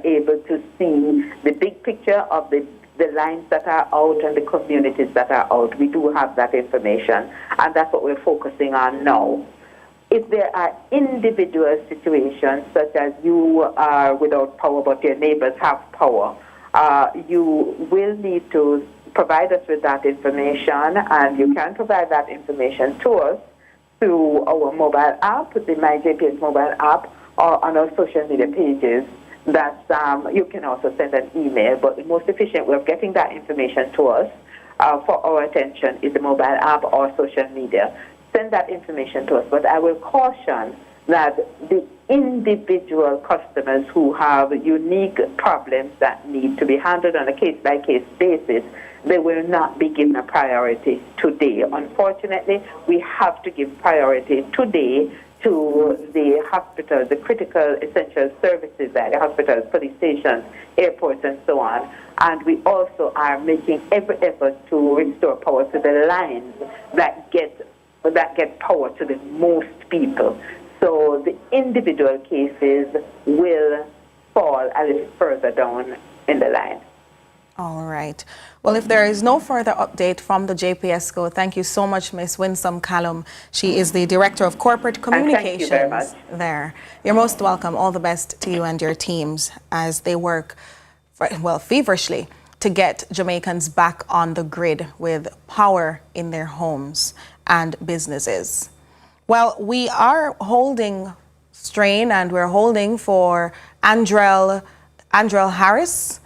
able to see the big picture of the lines that are out and the communities that are out. We do have that information, and that's what we're focusing on now. If there are individual situations, such as you are without power but your neighbors have power, you will need to provide us with that information, and you can provide that information to us through our mobile app, the MyJPS mobile app, or on our social media pages. That you can also send an email, but the most efficient way of getting that information to us for our attention is the mobile app or social media. Send that information to us, but I will caution that the individual customers who have unique problems that need to be handled on a case-by-case basis, they will not be given a priority today. Unfortunately, we have to give priority today to the hospitals, the critical essential services like the hospitals, police stations, airports, and so on. And we also are making every effort to restore power to the lines that get power to the most people. So the individual cases will fall a little further down in the line. All right. Well, if there is no further update from the JPSCO, thank you so much, Ms. Winsome Callum. She is the Director of Corporate Communications there. You're most welcome. All the best to you and your teams as they work, feverishly to get Jamaicans back on the grid with power in their homes and businesses. Well, we are holding strain and we're holding for Andrel Harris.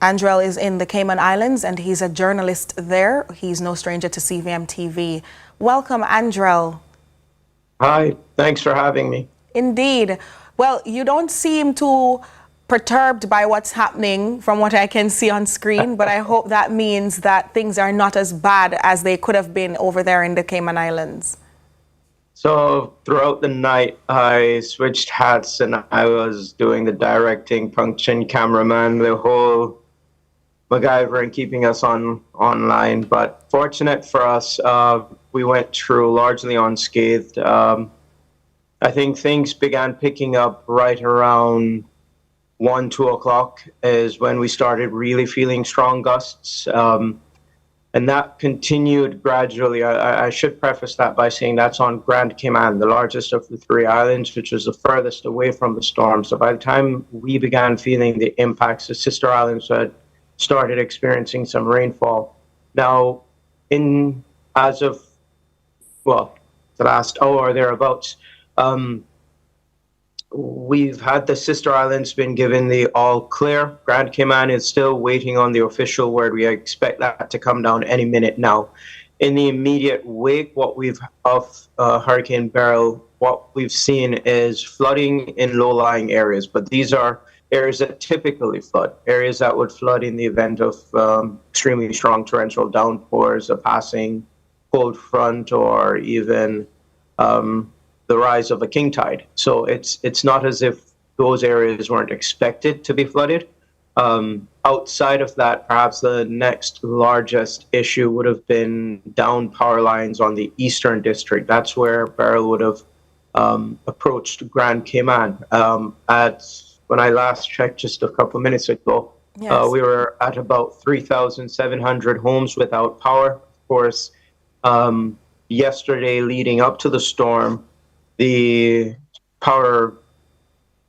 Andrel is in the Cayman Islands and he's a journalist there. He's no stranger to CVM TV. Welcome, Andrel. Hi, thanks for having me. Indeed. Well, you don't seem too perturbed by what's happening from what I can see on screen, but I hope that means that things are not as bad as they could have been over there in the Cayman Islands. So throughout the night, I switched hats and I was doing the directing, function, cameraman, the whole MacGyver and keeping us online. But fortunate for us, we went through largely unscathed. I think things began picking up right around 1, 2 o'clock is when we started really feeling strong gusts. And that continued gradually. I should preface that by saying that's on Grand Cayman, the largest of the 3 islands, which was the furthest away from the storm. So by the time we began feeling the impacts, the sister islands had started experiencing some rainfall. Now, as of the last hour or thereabouts, we've had the sister islands been given the all clear. Grand Cayman is still waiting on the official word. We expect that to come down any minute now. In the immediate wake of Hurricane Beryl, what we've seen is flooding in low-lying areas, but these are areas that typically flood, areas that would flood in the event of extremely strong torrential downpours, a passing cold front, or even the rise of a king tide. So it's not as if those areas weren't expected to be flooded. Outside of that, perhaps the next largest issue would have been down power lines on the eastern district. That's where Beryl would have approached Grand Cayman. When I last checked just a couple of minutes ago, yes, we were at about 3,700 homes without power. Of course, yesterday leading up to the storm, the power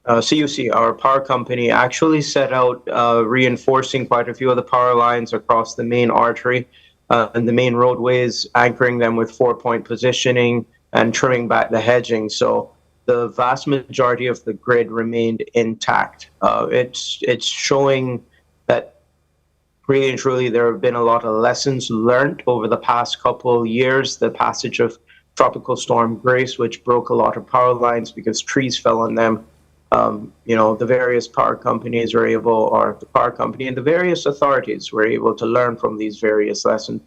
CUC, our power company, actually set out reinforcing quite a few of the power lines across the main artery and the main roadways, anchoring them with 4-point positioning and trimming back the hedging. So the vast majority of the grid remained intact. It's showing that really and truly there have been a lot of lessons learned over the past couple of years. The passage of Tropical Storm Grace, which broke a lot of power lines because trees fell on them. The various power companies were able, or the power company and the various authorities were able to learn from these various lessons.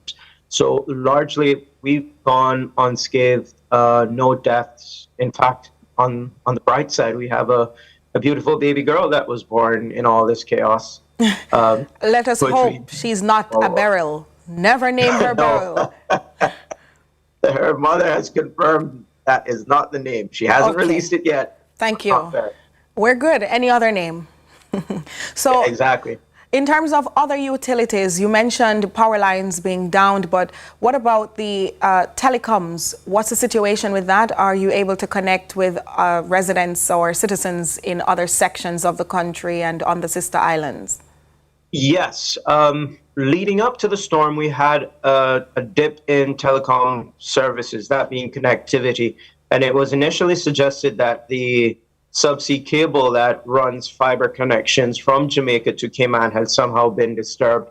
So largely, we've gone unscathed, no deaths. In fact, on the bright side, we have a beautiful baby girl that was born in all this chaos. Let us hope she's not a Beryl. Never name her Beryl. Her mother has confirmed that is not the name. She hasn't released it yet. Thank you. We're good. Any other name? So Exactly. in terms of other utilities, you mentioned power lines being downed, but what about the telecoms? What's the situation with that? Are you able to connect with residents or citizens in other sections of the country and on the sister islands? Yes. Leading up to the storm, we had a dip in telecom services, that being connectivity. And it was initially suggested that the subsea cable that runs fiber connections from Jamaica to Cayman had somehow been disturbed.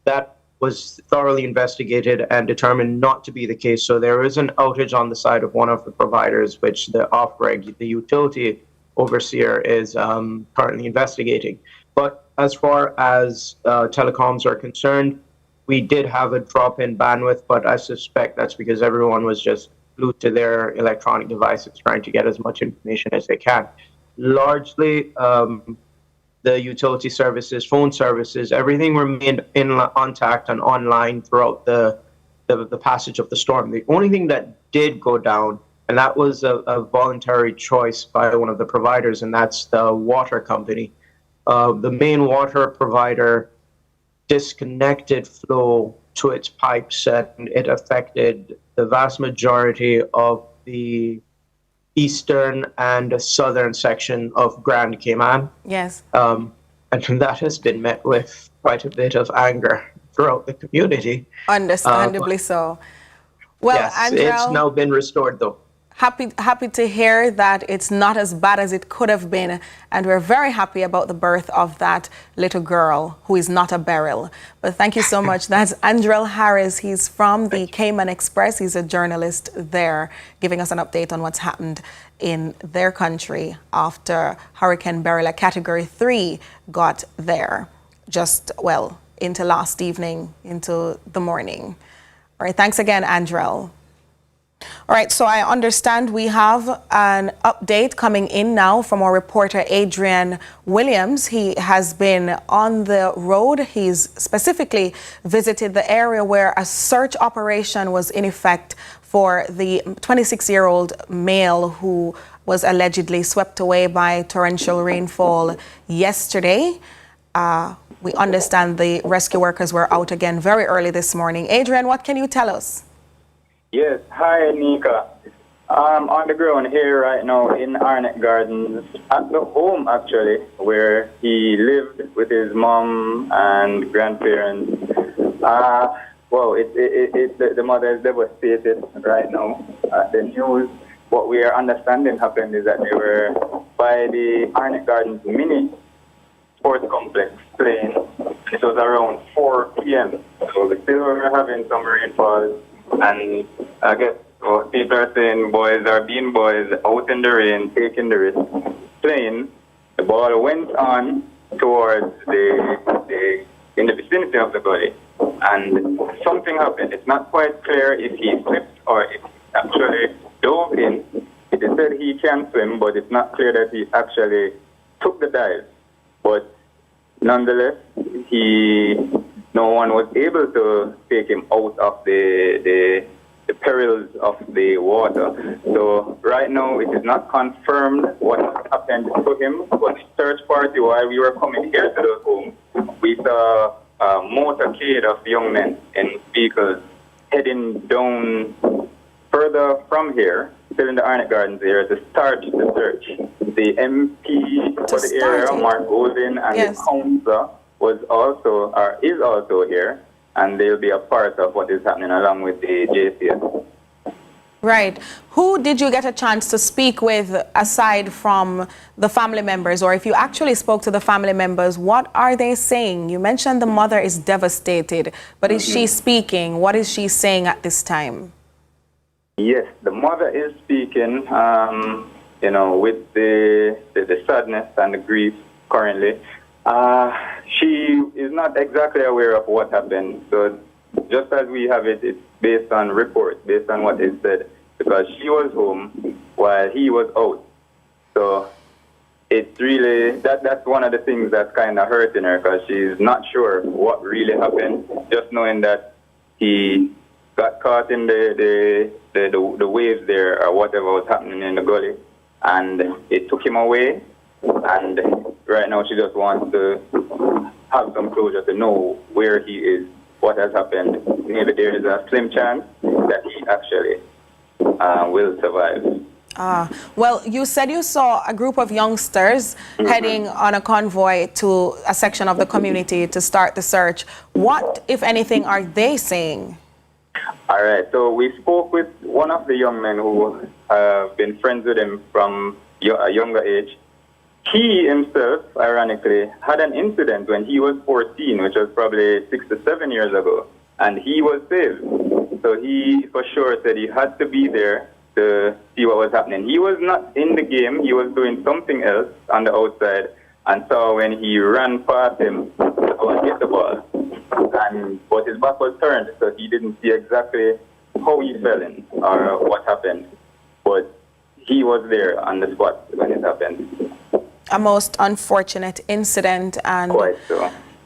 That was thoroughly investigated and determined not to be the case. So there is an outage on the side of one of the providers, which the OFREG, the utility overseer, is currently investigating. But as far as telecoms are concerned, we did have a drop in bandwidth, but I suspect that's because everyone was just glued to their electronic devices trying to get as much information as they can. Largely, the utility services, phone services, everything remained intact and online throughout the passage of the storm. The only thing that did go down, and that was a voluntary choice by one of the providers, and that's the water company. The main water provider disconnected flow to its pipes, and it affected the vast majority of the eastern and southern section of Grand Cayman. Yes. And that has been met with quite a bit of anger throughout the community. Understandably so. Well, Yes, it's Andrel, now been restored, though. happy to hear that it's not as bad as it could have been, and we're very happy about the birth of that little girl who is not a beryl. But thank you so much. That's Andrel Harris. He's from the Cayman Express. He's a journalist there, giving us an update on what's happened in their country after Hurricane Beryl, a Category 3, got there just, well, into last evening, into the morning. All right, thanks again, Andrel. All right, so I understand we have an update coming in now from our reporter Adrian Williams. He has been on the road. He's specifically visited the area where a search operation was in effect for the 26-year-old male who was allegedly swept away by torrential rainfall yesterday. We understand the rescue workers were out again very early this morning. Adrian, what can you tell us? Yes, hi Nika. I'm on the ground here right now in Arnett Gardens, at the home actually, where he lived with his mom and grandparents. Well, the mother is devastated right now. The news, what we are understanding happened is that they were by the Arnett Gardens mini sports complex playing. It was around 4 p.m. So they still were having some rainfall. And I guess people are saying boys are being boys out in the rain, taking the risk, playing. The ball went on towards in the vicinity of the gully, and something happened. It's not quite clear if he slipped or if he actually dove in. It is said he can swim, but it's not clear that he actually took the dive. But nonetheless, no one was able to take him out of the perils of the water. So right now it is not confirmed what happened to him, but the search party, while we were coming here to the home, we saw a motorcade of young men in vehicles heading down further from here, still in the Arnett Gardens area, to start the search. The MP for the area, Mark Golden, and the councillor is also here, and they'll be a part of what is happening along with the JCS. Right. Who did you get a chance to speak with aside from the family members, or if you actually spoke to the family members, what are they saying? You mentioned the mother is devastated, but is she speaking? What is she saying at this time? Yes, the mother is speaking, with the sadness and the grief currently. She is not exactly aware of what happened. So just as we have it, it's based on reports, based on what is said, because she was home while he was out. So it's really, that's one of the things that's kind of hurting her, because she's not sure what really happened, just knowing that he got caught in the waves there or whatever was happening in the gully, and it took him away. And right now she just wants to have some closure to know where he is, what has happened. Maybe there is a slim chance that he actually will survive. Well, you said you saw a group of youngsters heading on a convoy to a section of the community to start the search. What, if anything, are they saying? All right, so we spoke with one of the young men who have been friends with him from a younger age. He himself, ironically, had an incident when he was 14, which was probably 6 to 7 years ago, and he was saved. So he for sure said he had to be there to see what was happening. He was not in the game, he was doing something else on the outside, and saw when he ran past him to go and get the ball. But his back was turned, so he didn't see exactly how he fell in or what happened. But he was there on the spot when it happened. A most unfortunate incident, and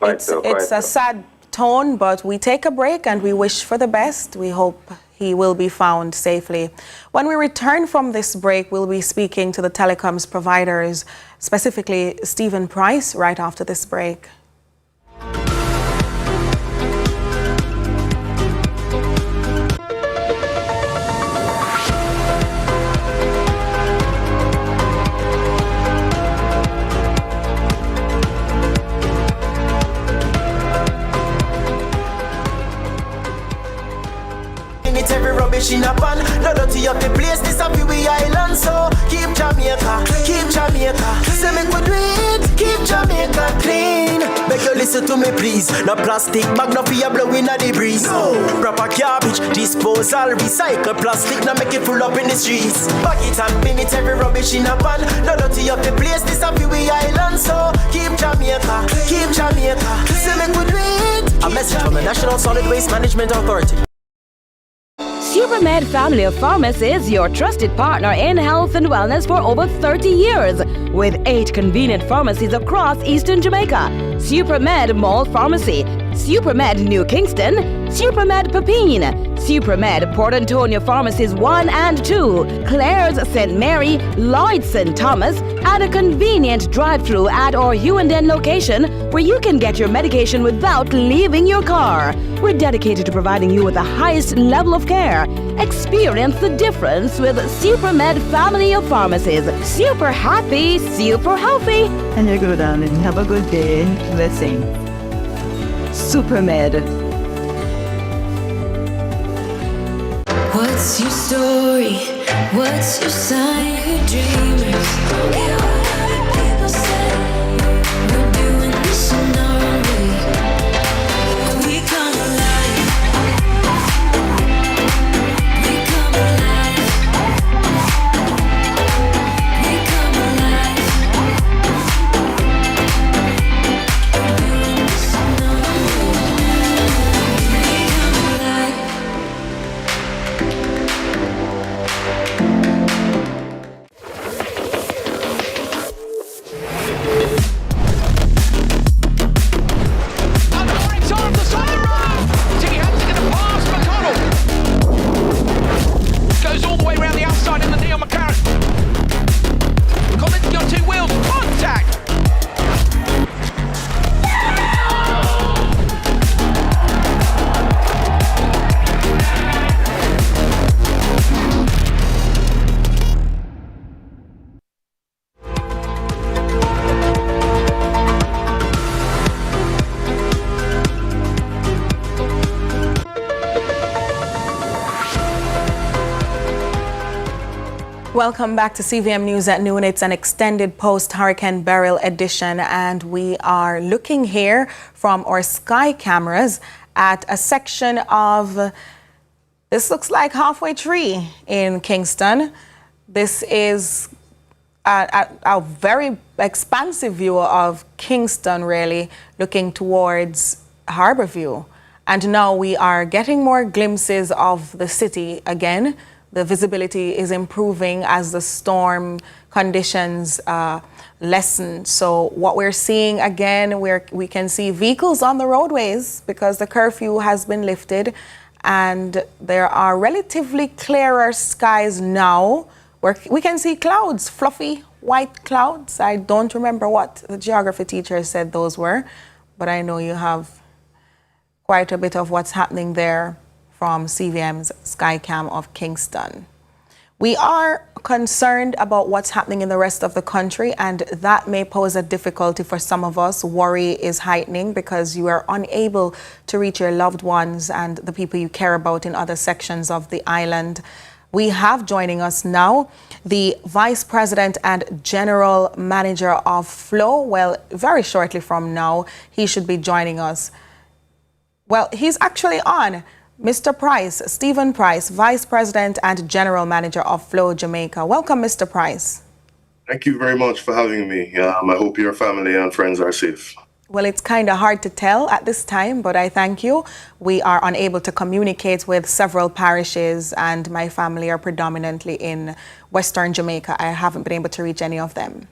it's a sad tone, but we take a break and we wish for the best. We hope he will be found safely. When we return from this break, we'll be speaking to the telecoms providers, specifically Stephen Price, right after this break. In a pan, no dirty up the place, this a we island, so keep Jamaica, say me good do it, keep Jamaica clean. Make you listen to me please, no plastic bag, no fear blowing at the breeze. No, proper garbage, disposal, recycle plastic, now make it full up in the streets. Bag it and bin it, every rubbish in a pan, no dirty up the place, this a we island, so keep Jamaica, say me good do it. A message from the National Solid Waste Management Authority. SuperMed Family of Pharmacies, your trusted partner in health and wellness for over 30 years, with 8 convenient pharmacies across Eastern Jamaica. SuperMed Mall Pharmacy, SuperMed New Kingston, SuperMed Pepine, SuperMed Port Antonio Pharmacies 1 and 2, Claire's St. Mary, Lloyd's St. Thomas, and a convenient drive-through at our Hughenden location where you can get your medication without leaving your car. We're dedicated to providing you with the highest level of care. Experience the difference with SuperMed Family of Pharmacies. Super happy, super healthy. And you go down and have a good day. Blessings. SuperMed. What's your story? What's your sign? Dreamers. Hear what other people say. We're doing this in our own way. We come alive. We come alive. We come alive. We're doing this in our own way. We come alive. Welcome back to CVM News at Noon. It's an extended post-Hurricane Beryl edition, and we are looking here from our sky cameras at a section of, this looks like Halfway Tree in Kingston. This is a very expansive view of Kingston, really, looking towards Harbourview. And now we are getting more glimpses of the city again. The visibility is improving as the storm conditions lessen. So what we're seeing again, we can see vehicles on the roadways because the curfew has been lifted, and there are relatively clearer skies now where we can see clouds, fluffy white clouds. I don't remember what the geography teacher said those were, but I know you have quite a bit of what's happening there from CVM's Skycam of Kingston. We are concerned about what's happening in the rest of the country, and that may pose a difficulty for some of us. Worry is heightening because you are unable to reach your loved ones and the people you care about in other sections of the island. We have joining us now the Vice President and General Manager of Flow. Well, very shortly from now, he should be joining us. Well, he's actually on. Mr. Price, Stephen Price, Vice President and General Manager of Flow Jamaica. Welcome, Mr. Price. Thank you very much for having me. I hope your family and friends are safe. Well, it's kind of hard to tell at this time, but I thank you. We are unable to communicate with several parishes, and my family are predominantly in Western Jamaica. I haven't been able to reach any of them.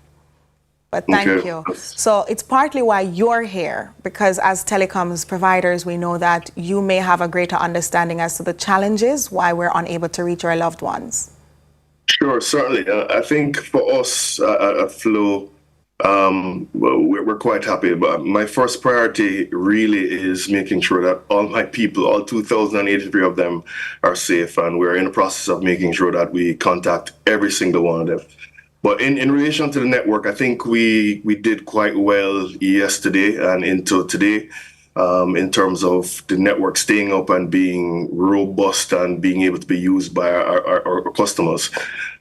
But thank you. So it's partly why you're here, because as telecoms providers, we know that you may have a greater understanding as to the challenges, why we're unable to reach our loved ones. Sure, certainly. I think for us at Flow, we're quite happy. But my first priority really is making sure that all my people, all 2,083 of them, are safe. And we're in the process of making sure that we contact every single one of them. But in relation to the network, I think we did quite well yesterday and into today in terms of the network staying up and being robust and being able to be used by our customers.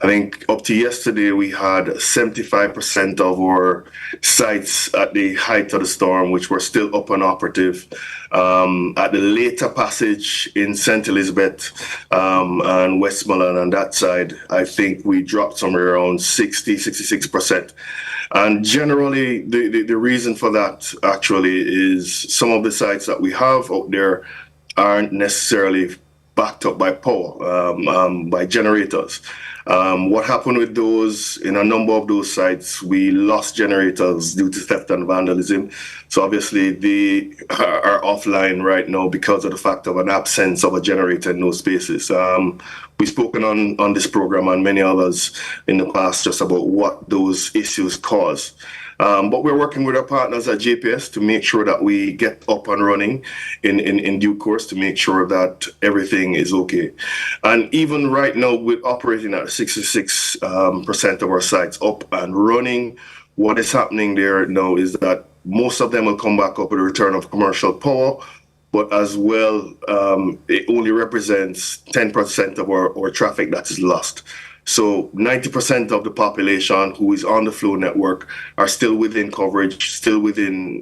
I think up to yesterday, we had 75% of our sites at the height of the storm, which were still up and operative. At the later passage in St. Elizabeth and Westmoreland on that side, I think we dropped somewhere around 66%. And generally, the reason for that actually is some of the sites that we have out there aren't necessarily backed up by power, by generators. What happened with those, in a number of those sites, we lost generators due to theft and vandalism. So obviously they are offline right now because of the fact of an absence of a generator in those spaces. We've spoken on this program and many others in the past just about what those issues cause. But we're working with our partners at JPS to make sure that we get up and running in due course to make sure that everything is okay. And even right now, with operating at 66% of our sites up and running, what is happening there now is that most of them will come back up with a return of commercial power, but as well, it only represents 10% of our traffic that is lost. So 90% of the population who is on the Flow network are still within coverage, still within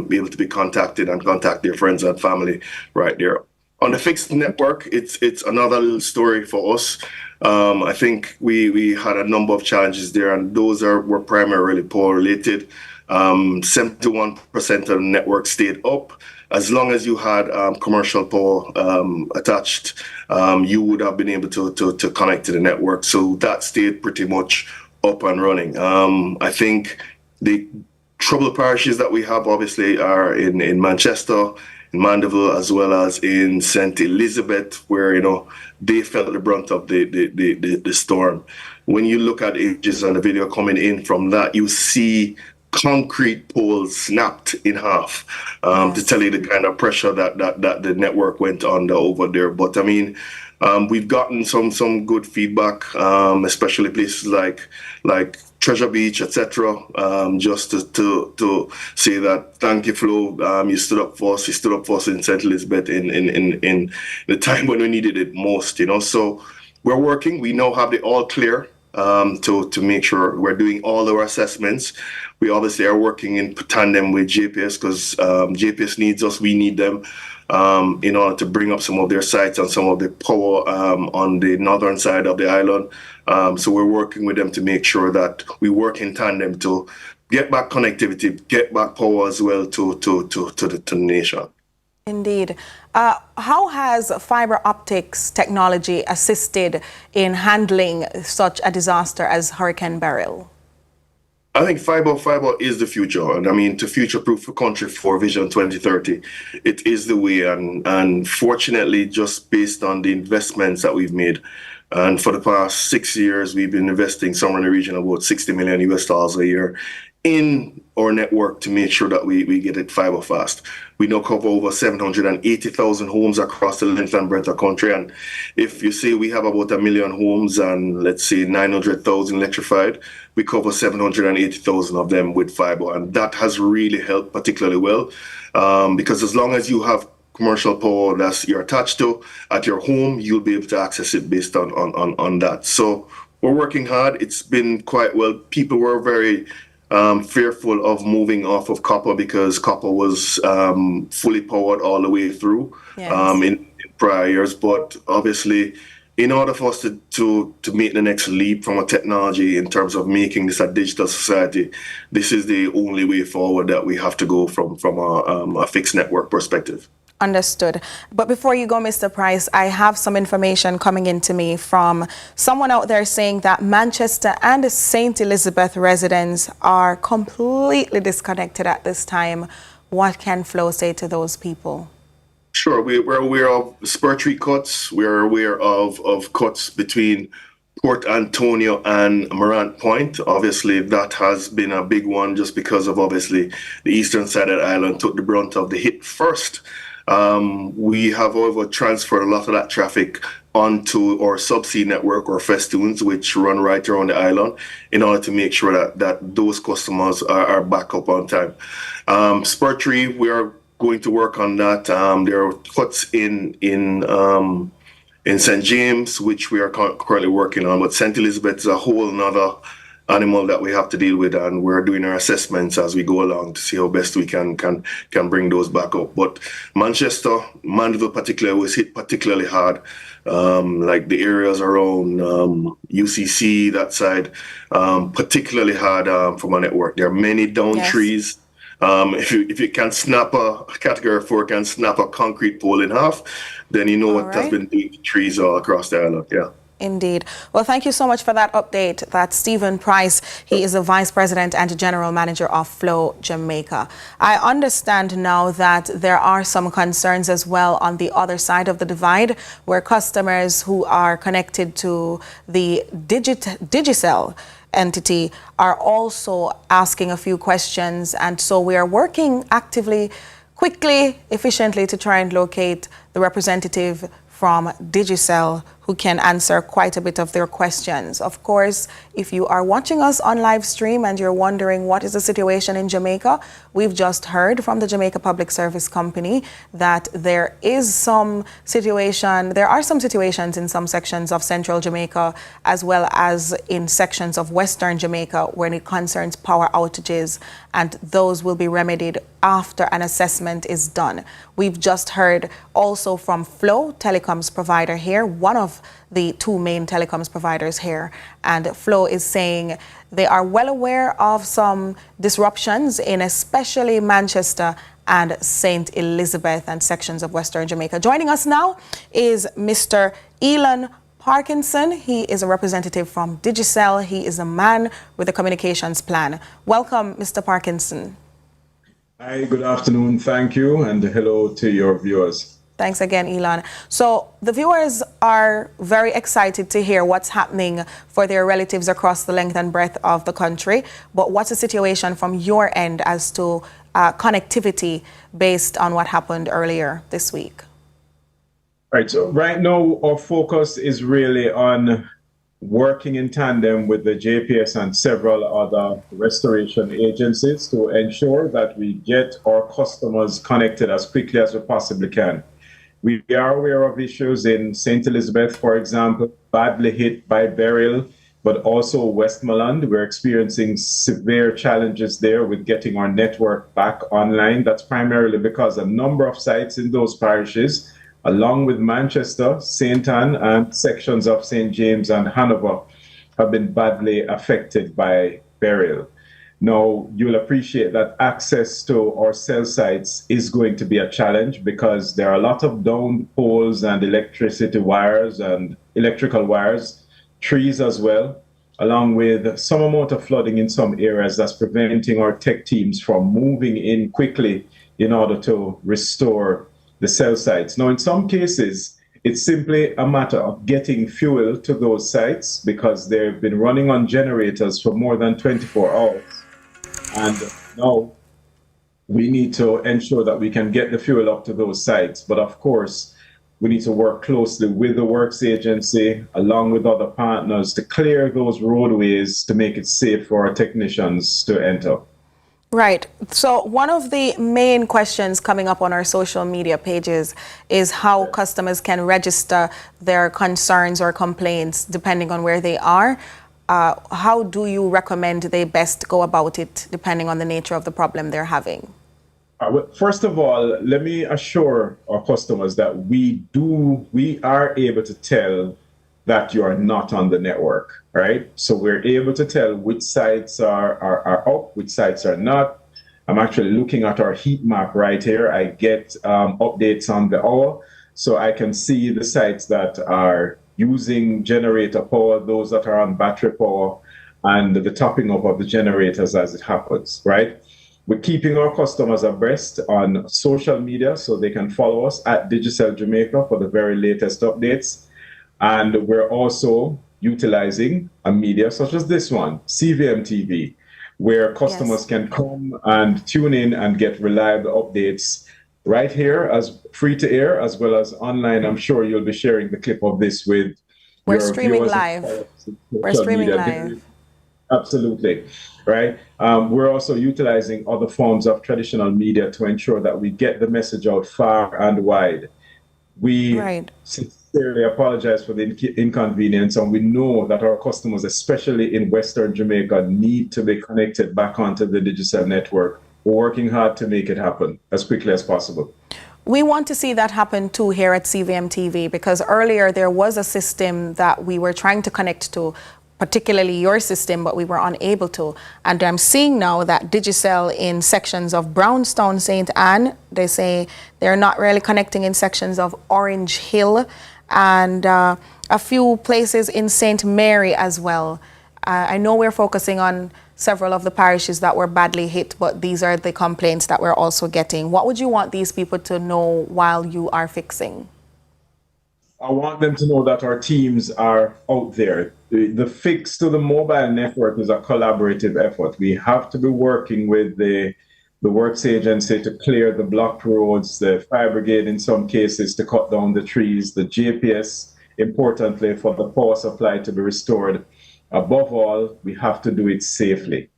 be able to be contacted and contact their friends and family right there. On the fixed network, it's another story for us. I think we had a number of challenges there, and those were primarily power related. 71% of the network stayed up. As long as you had commercial power attached, you would have been able to connect to the network. So that stayed pretty much up and running. I think the troubled parishes that we have obviously are in Manchester, in Mandeville, as well as in St. Elizabeth, where they felt the brunt of the storm. When you look at images and the video coming in from that, you see concrete poles snapped in half to tell you the kind of pressure that the network went under over there. But I mean, we've gotten some good feedback, especially places like Treasure Beach, etc. Just to say that thank you, Flo. You stood up for us. You stood up for us in St. Elizabeth in the time when we needed it most. So we're working. We now have the all clear to make sure we're doing all our assessments. We obviously are working in tandem with JPS because JPS needs us, we need them in order to bring up some of their sites and some of the power on the northern side of the island. So we're working with them to make sure that we work in tandem to get back connectivity, get back power as well to the nation. Indeed. How has fiber optics technology assisted in handling such a disaster as Hurricane Beryl? I think fiber is the future, and I mean to future-proof the country for Vision 2030. It is the way, and fortunately, just based on the investments that we've made, And for the past 6 years, we've been investing somewhere in the region of about $60 million a year in our network to make sure that we get it fiber fast. We now cover over 780,000 homes across the length and breadth of the country. And if you say we have about 1 million homes and let's say 900,000 electrified, we cover 780,000 of them with fiber. And that has really helped particularly well because as long as you have commercial power that you're attached to at your home, you'll be able to access it based on that. So we're working hard. It's been quite well. People were very fearful of moving off of copper because copper was fully powered all the way through in prior years. But obviously, in order for us to make the next leap from a technology in terms of making this a digital society, this is the only way forward that we have to go from a fixed network perspective. Understood. But before you go, Mr. Price, I have some information coming into me from someone out there saying that Manchester and St. Elizabeth residents are completely disconnected at this time. What can Flo say to those people? Sure. We're aware of spur tree cuts. We're aware of cuts between Port Antonio and Morant Point. Obviously, that has been a big one just because of obviously the eastern side of the island took the brunt of the hit first. We have, however, transferred a lot of that traffic onto our subsea network or festoons, which run right around the island, in order to make sure that those customers are back up on time. Spur tree, we are going to work on that. There are cuts in St. James, which we are currently working on, but St. Elizabeth is a whole another animal that we have to deal with, and we're doing our assessments as we go along to see how best we can bring those back up. But Manchester, Mandeville particularly was hit particularly hard, like the areas around UCC, that side, particularly hard from a network. There are many down trees. If you can snap a category 4, can snap a concrete pole in half, then you know what has been doing to trees all across the island. Yeah. Indeed. Well, thank you so much for that update. That's Stephen Price. He is the Vice President and General Manager of Flow Jamaica. I understand now that there are some concerns as well on the other side of the divide, where customers who are connected to the Digicel entity are also asking a few questions. And so we are working actively, quickly, efficiently to try and locate the representative from Digicel who can answer quite a bit of their questions. Of course, if you are watching us on live stream and you're wondering what is the situation in Jamaica, we've just heard from the Jamaica Public Service Company that there are some situations in some sections of central Jamaica as well as in sections of western Jamaica when it concerns power outages, and those will be remedied after an assessment is done. We've just heard also from Flow, Telecom's provider here, one of the two main telecoms providers here, and Flow is saying they are well aware of some disruptions in especially Manchester and St. Elizabeth and sections of western Jamaica. Joining us now is Mr. Elon Parkinson. He is a representative from Digicel. He is a man with a communications plan. Welcome, Mr. Parkinson. Hi, good afternoon. Thank you, and hello to your viewers. Thanks again, Elon. So the viewers are very excited to hear what's happening for their relatives across the length and breadth of the country. But what's the situation from your end as to connectivity based on what happened earlier this week? Right. So right now, our focus is really on working in tandem with the JPS and several other restoration agencies to ensure that we get our customers connected as quickly as we possibly can. We are aware of issues in St. Elizabeth, for example, badly hit by burial, but also Westmoreland. We're experiencing severe challenges there with getting our network back online. That's primarily because a number of sites in those parishes, along with Manchester, St. Anne, and sections of St. James and Hanover, have been badly affected by burial. Now, you'll appreciate that access to our cell sites is going to be a challenge because there are a lot of downed poles and electricity wires and electrical wires, trees as well, along with some amount of flooding in some areas that's preventing our tech teams from moving in quickly in order to restore the cell sites. Now, in some cases, It's simply a matter of getting fuel to those sites because they've been running on generators for more than 24 hours. And now we need to ensure that we can get the fuel up to those sites. But of course, we need to work closely with the works agency, along with other partners, to clear those roadways to make it safe for our technicians to enter. Right. So one of the main questions coming up on our social media pages is how customers can register their concerns or complaints depending on where they are. How do you recommend they best go about it depending on the nature of the problem they're having? Well, first of all, let me assure our customers that we are able to tell that you are not on the network, right? So we're able to tell which sites are up, which sites are not. I'm actually looking at our heat map right here. I get updates on the hour, so I can see the sites that are using generator power, those that are on battery power, and the topping up of the generators as it happens, right? We're keeping our customers abreast on social media so they can follow us at Digicel Jamaica for the very latest updates. And we're also utilizing a media such as this one, CVM TV, where customers can come and tune in and get reliable updates right here as free to air as well as online. I'm sure you'll be sharing the clip of this with We're your streaming viewers live. We're streaming live. Absolutely, right? We're also utilizing other forms of traditional media to ensure that we get the message out far and wide. We sincerely apologize for the inconvenience, and we know that our customers, especially in Western Jamaica, need to be connected back onto the Digicel network. We're working hard to make it happen as quickly as possible. We want to see that happen too here at CVM TV, because earlier there was a system that we were trying to connect to, particularly your system, but we were unable to. And I'm seeing now that Digicel in sections of Brownstown, St. Anne, they say they're not really connecting in sections of Orange Hill and a few places in St. Mary as well. I know we're focusing on several of the parishes that were badly hit, but these are the complaints that we're also getting. What would you want these people to know while you are fixing? I want them to know that our teams are out there. The fix to the mobile network is a collaborative effort. We have to be working with the works agency to clear the blocked roads, the fire brigade in some cases to cut down the trees, the JPS, importantly, for the power supply to be restored. Above all, we have to do it safely.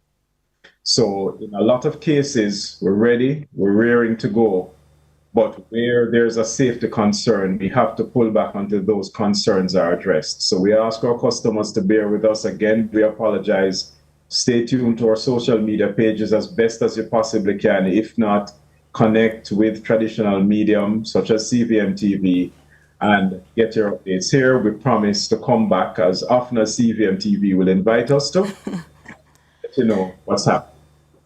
So in a lot of cases, we're ready, we're raring to go. But where there's a safety concern, we have to pull back until those concerns are addressed. So we ask our customers to bear with us. Again, we apologize. Stay tuned to our social media pages as best as you possibly can. If not, connect with traditional mediums such as CVM TV and get your updates here. We promise to come back as often as CVM TV will invite us to let you know what's happening.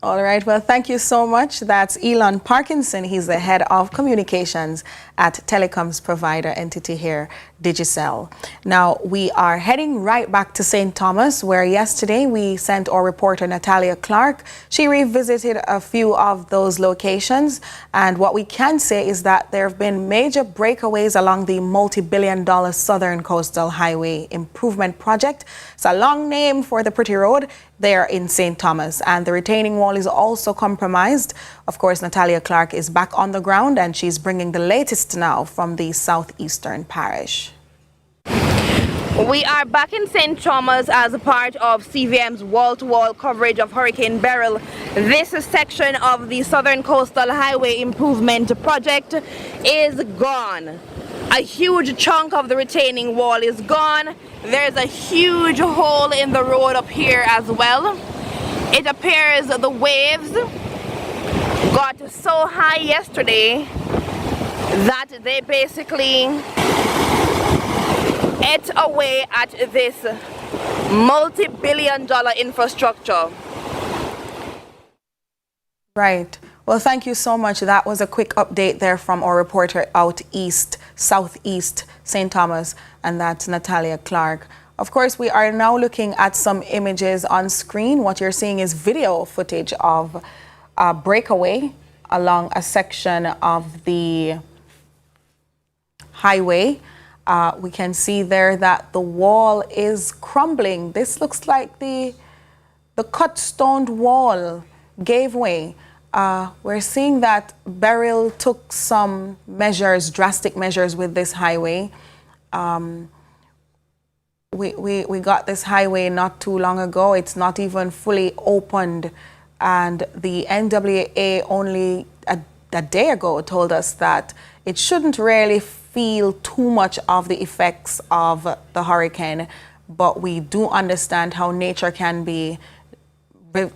All right, well, thank you so much. That's Elon Parkinson. He's the head of communications at Telecom's provider entity here, Digicel. Now, we are heading right back to St. Thomas, where yesterday we sent our reporter Natalia Clark. She revisited a few of those locations. And what we can say is that there have been major breakaways along the multi-billion-dollar Southern Coastal Highway Improvement Project. It's a long name for the pretty road there in St. Thomas, and the retaining wall is also compromised. Of course, Natalia Clark is back on the ground, and she's bringing the latest now from the southeastern parish. We are back in St. Thomas as a part of CVM's wall-to-wall coverage of Hurricane Beryl. This section of the Southern Coastal Highway Improvement Project is gone. A huge chunk of the retaining wall is gone. There's a huge hole in the road up here as well. It appears the waves got so high yesterday that they basically ate away at this multi-billion-dollar infrastructure. Right. Well, thank you so much. That was a quick update there from our reporter out east, southeast St. Thomas, and that's Natalia Clark. Of course, we are now looking at some images on screen. What you're seeing is video footage of a breakaway along a section of the highway. We can see there that the wall is crumbling. This looks like the cut stone wall gave way. We're seeing that Beryl took some measures, drastic measures with this highway. We got this highway not too long ago. It's not even fully opened. And the NWA only a day ago told us that it shouldn't really feel too much of the effects of the hurricane. But we do understand how nature can be,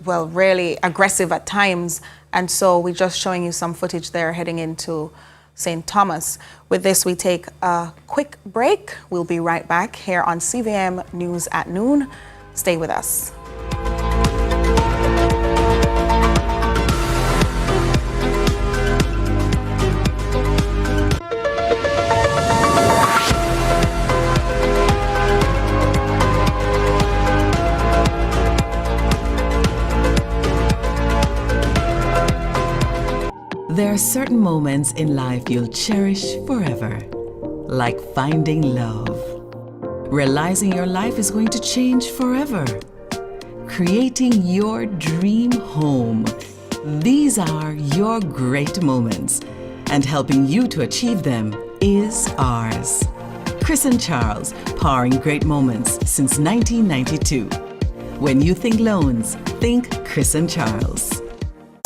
well, really aggressive at times. And so we're just showing you some footage there heading into St. Thomas. With this, we take a quick break. We'll be right back here on CVM News at Noon. Stay with us. There are certain moments in life you'll cherish forever, like finding love, realizing your life is going to change forever, creating your dream home. These are your great moments, and helping you to achieve them is ours. Chris and Charles, powering great moments since 1992. When you think loans, think Chris and Charles.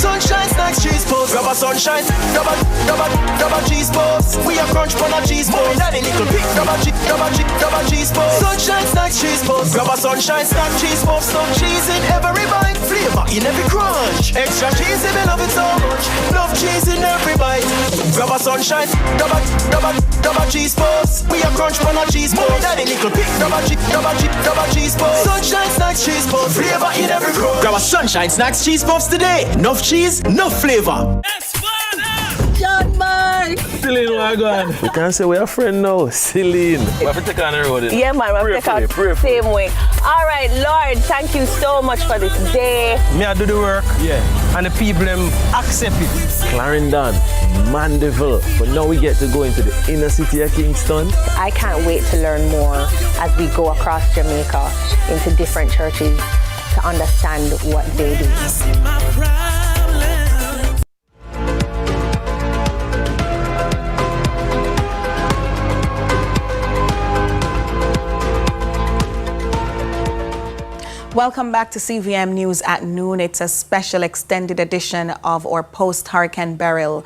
Sunshine snacks, cheese balls, grab a sunshine, grab a cheese balls. We are crunch on a cheese balls. Daddy nickel pick, grab a cheese balls. Sunshine snacks, cheese balls, grab a sunshine snack, cheese balls. Some cheese in every bite, flavor in every crunch. Extra cheese if you love it so much. Love cheese in every bite. Grab a sunshine, grab a cheese balls. We are crunch on a cheese balls. Daddy nickel pick, grab a cheese balls. Sunshine snacks, cheese balls, flavor in every crunch. Grab a sunshine snacks, cheese puffs today. Enough cheese, no flavor. John Mark! Celine, where going? We can't say we're a friend now. Celine. We have to take on the road. Yeah, man, we have to take on the same way. All right, Lord, thank you so much for this day. Me, I do the work. Yeah. And the people, them accept it. Clarendon, Mandeville. But now we get to go into the inner city of Kingston. I can't wait to learn more as we go across Jamaica into different churches to understand what they do. Welcome back to CVM News at Noon. It's a special extended edition of our post-Hurricane Beryl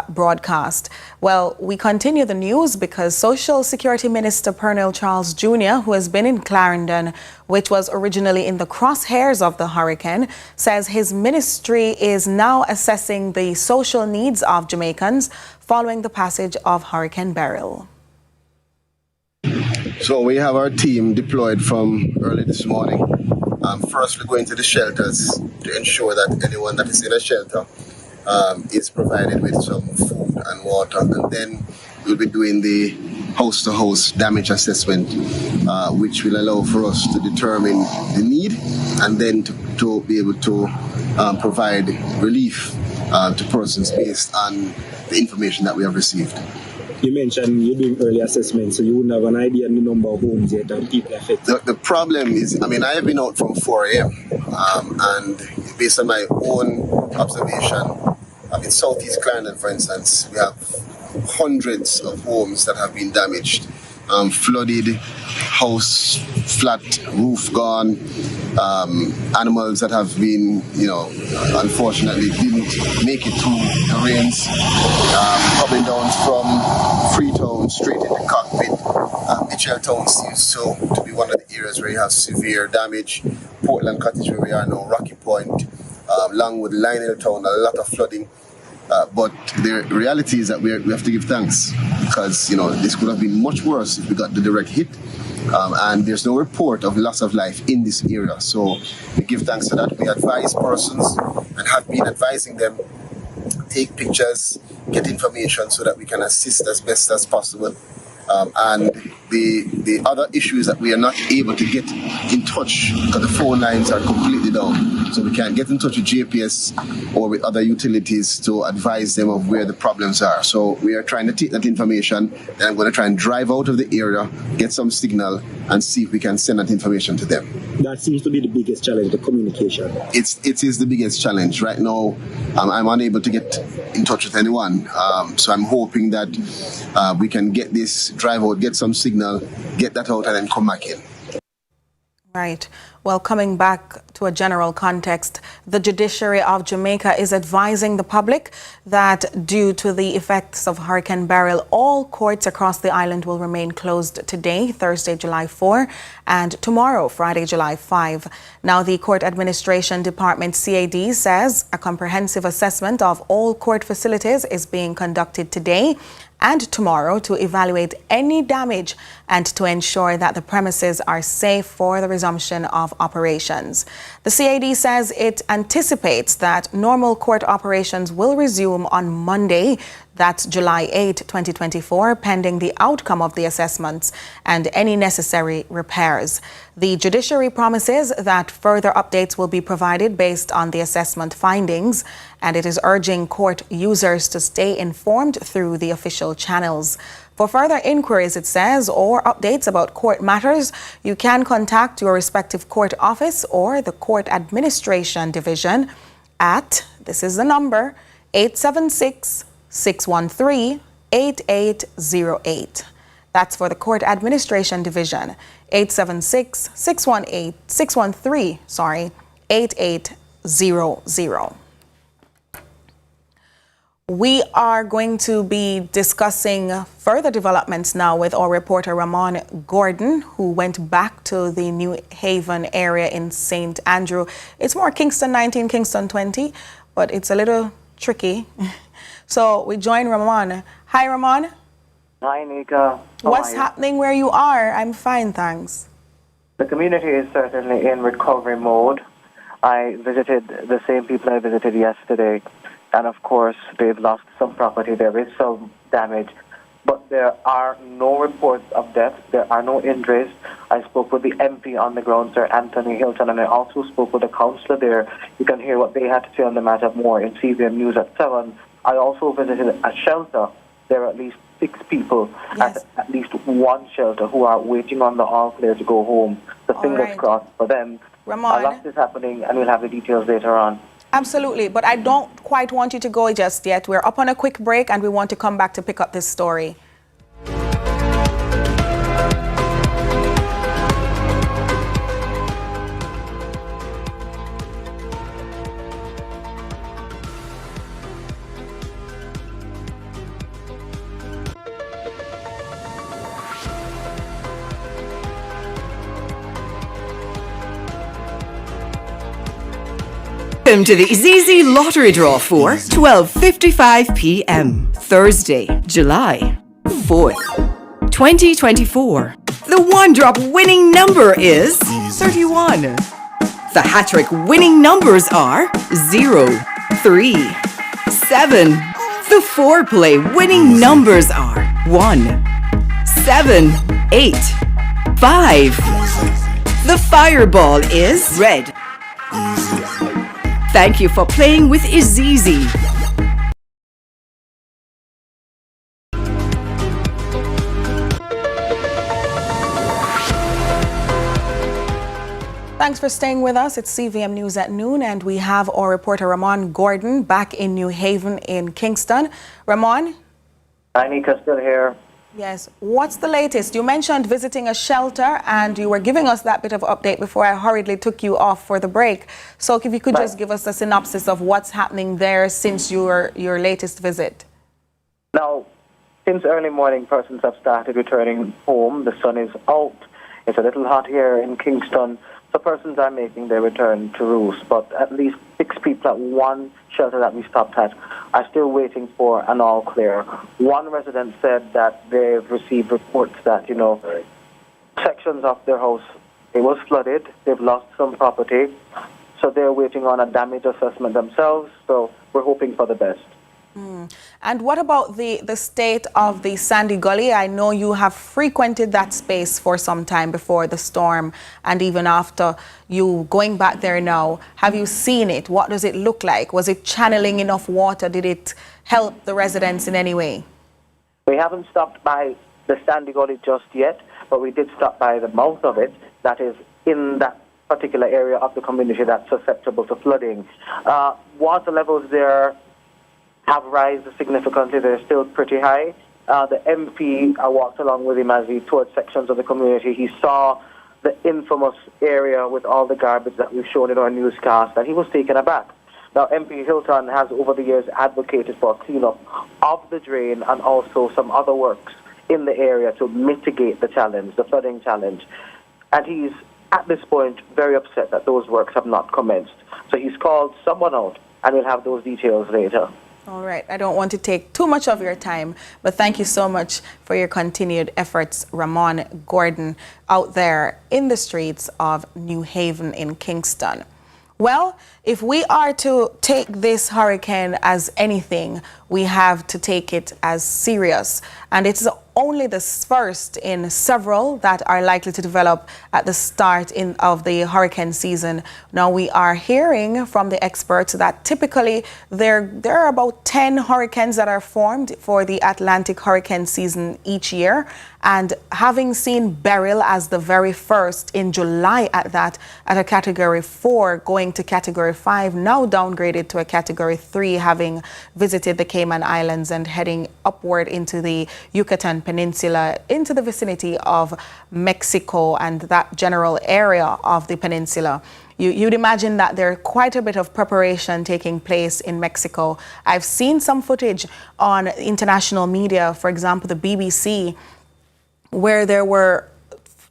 broadcast. Well, we continue the news because Social Security Minister Pernell Charles Jr., who has been in Clarendon, which was originally in the crosshairs of the hurricane, says his ministry is now assessing the social needs of Jamaicans following the passage of Hurricane Beryl. So we have our team deployed from early this morning. First, we're going to the shelters to ensure that anyone that is in a shelter is provided with some food and water. And then we'll be doing the house-to-house damage assessment, which will allow for us to determine the need and then to be able to provide relief to persons based on the information that we have received. You mentioned you're doing early assessment, so you wouldn't have an idea of the number of homes yet and people affected. The problem is, I have been out from 4 a.m. And based on my own observation, in Southeast Clarendon, for instance, we have hundreds of homes that have been damaged, flooded, house flat, roof gone, animals that have been, unfortunately didn't make it through the rains, coming down from Freetown straight into Cockpit. HL Town seems to be one of the areas where you have severe damage. Portland Cottage, where we are now, Rocky Point, Longwood, Lionel Town, a lot of flooding. But the reality is that we have to give thanks because, this could have been much worse if we got the direct hit. And there's no report of loss of life in this area. So we give thanks to that. We advise persons and have been advising them, take pictures, get information so that we can assist as best as possible. And the other issue is that we are not able to get in touch because the phone lines are completely down. So we can get in touch with JPS or with other utilities to advise them of where the problems are. So we are trying to take that information, and I'm going to try and drive out of the area, get some signal, and see if we can send that information to them. That seems to be the biggest challenge, the communication. It is the biggest challenge. Right now, I'm unable to get in touch with anyone. So I'm hoping that we can get this drive out, get some signal, get that out, and then come back in. Right. Well, coming back to a general context, the judiciary of Jamaica is advising the public that due to the effects of Hurricane Beryl, all courts across the island will remain closed today, Thursday, July 4, and tomorrow, Friday, July 5. Now, the Court Administration Department, CAD, says a comprehensive assessment of all court facilities is being conducted today and tomorrow to evaluate any damage and to ensure that the premises are safe for the resumption of operations. The CAD says it anticipates that normal court operations will resume on Monday, that's July 8, 2024, pending the outcome of the assessments and any necessary repairs. The judiciary promises that further updates will be provided based on the assessment findings, and it is urging court users to stay informed through the official channels. For further inquiries, it says, or updates about court matters, you can contact your respective court office or the Court Administration Division at, this is the number, 876-613-8808. That's for the Court Administration Division, 876-613-8800. We are going to be discussing further developments now with our reporter Ramon Gordon, who went back to the New Haven area in St. Andrew. It's more Kingston 19, Kingston 20, but it's a little tricky. So we join Ramon. Hi, Ramon. Hi, Nika. What's happening where you are? I'm fine, thanks. The community is certainly in recovery mode. I visited the same people I visited yesterday. And of course, they've lost some property. There is some damage, but there are no reports of death. There are no injuries. I spoke with the MP on the ground, Sir Anthony Hilton, and I also spoke with the councillor there. You can hear what they had to say on the matter more in CVM News at 7. I also visited a shelter. There are at least 6 people at least one shelter who are waiting on the all clear to go home. So fingers crossed for them. Ramon. A lot is happening, and we'll have the details later on. Absolutely, but I don't quite want you to go just yet. We're up on a quick break and we want to come back to pick up this story. Welcome to the ZZ Lottery Draw for 12:55 p.m. Thursday, July 4th, 2024. The one-drop winning number is 31. The hat-trick winning numbers are 0, 3, 7. The four-play winning numbers are 1, 7, 8, 5. The fireball is red. Thank you for playing with Izizi. Thanks for staying with us. It's CVM News at noon, and we have our reporter Ramon Gordon back in New Haven in Kingston. Ramon? Hi, Nika, still here. Yes. What's the latest? You mentioned visiting a shelter and you were giving us that bit of update before I hurriedly took you off for the break. So if you could just give us a synopsis of what's happening there since your latest visit. Now, since early morning, persons have started returning home. The sun is out. It's a little hot here in Kingston. So persons are making their return to roost. But at least 6 people at one shelter that we stopped at are still waiting for an all clear. One resident said that they've received reports that, sections of their house, it was flooded. They've lost some property. So they're waiting on a damage assessment themselves. So we're hoping for the best. And what about the state of the Sandy Gully? I know you have frequented that space for some time before the storm, and even after you going back there now. Have you seen it? What does it look like? Was it channeling enough water? Did it help the residents in any way? We haven't stopped by the Sandy Gully just yet, but we did stop by the mouth of it, that is in that particular area of the community that's susceptible to flooding. Water levels there have risen significantly. They're still pretty high. The MP, I walked along with him as he toured sections of the community. He saw the infamous area with all the garbage that we've shown in our newscast, and he was taken aback. Now, MP Hilton has over the years advocated for cleanup of the drain and also some other works in the area to mitigate the challenge, the flooding challenge. And he's, at this point, very upset that those works have not commenced. So he's called someone out, and we'll have those details later. All right. I don't want to take too much of your time, but thank you so much for your continued efforts, Ramon Gordon, out there in the streets of New Haven in Kingston. Well, if we are to take this hurricane as anything, we have to take it as serious. And it's only the first in several that are likely to develop at the start of the hurricane season. Now, we are hearing from the experts that typically there are about 10 hurricanes that are formed for the Atlantic hurricane season each year. And having seen Beryl as the very first in July at a Category 4, going to Category 5, now downgraded to a Category 3, having visited the Cayman Islands and heading upward into the Yucatan Peninsula, into the vicinity of Mexico and that general area of the peninsula. You'd imagine that there's quite a bit of preparation taking place in Mexico. I've seen some footage on international media, for example, the BBC, where there were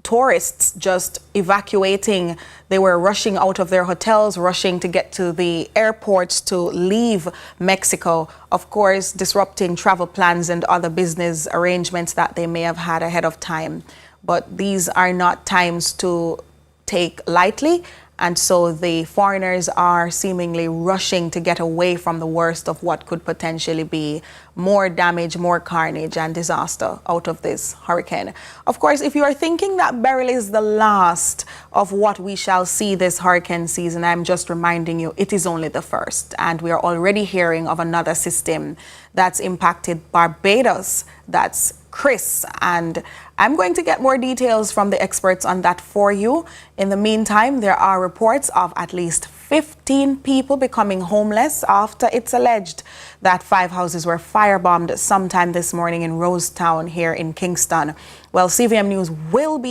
tourists just evacuating. They were rushing out of their hotels, rushing to get to the airports to leave Mexico, of course, disrupting travel plans and other business arrangements that they may have had ahead of time. But these are not times to take lightly. And so the foreigners are seemingly rushing to get away from the worst of what could potentially be more damage, more carnage and disaster out of this hurricane. Of course, if you are thinking that Beryl is the last of what we shall see this hurricane season, I'm just reminding you, it is only the first. And we are already hearing of another system that's impacted Barbados, that's Chris, and I'm going to get more details from the experts on that for you. In the meantime, there are reports of at least 15 people becoming homeless after it's alleged that 5 houses were firebombed sometime this morning in Rosetown here in Kingston. Well, CVM News will be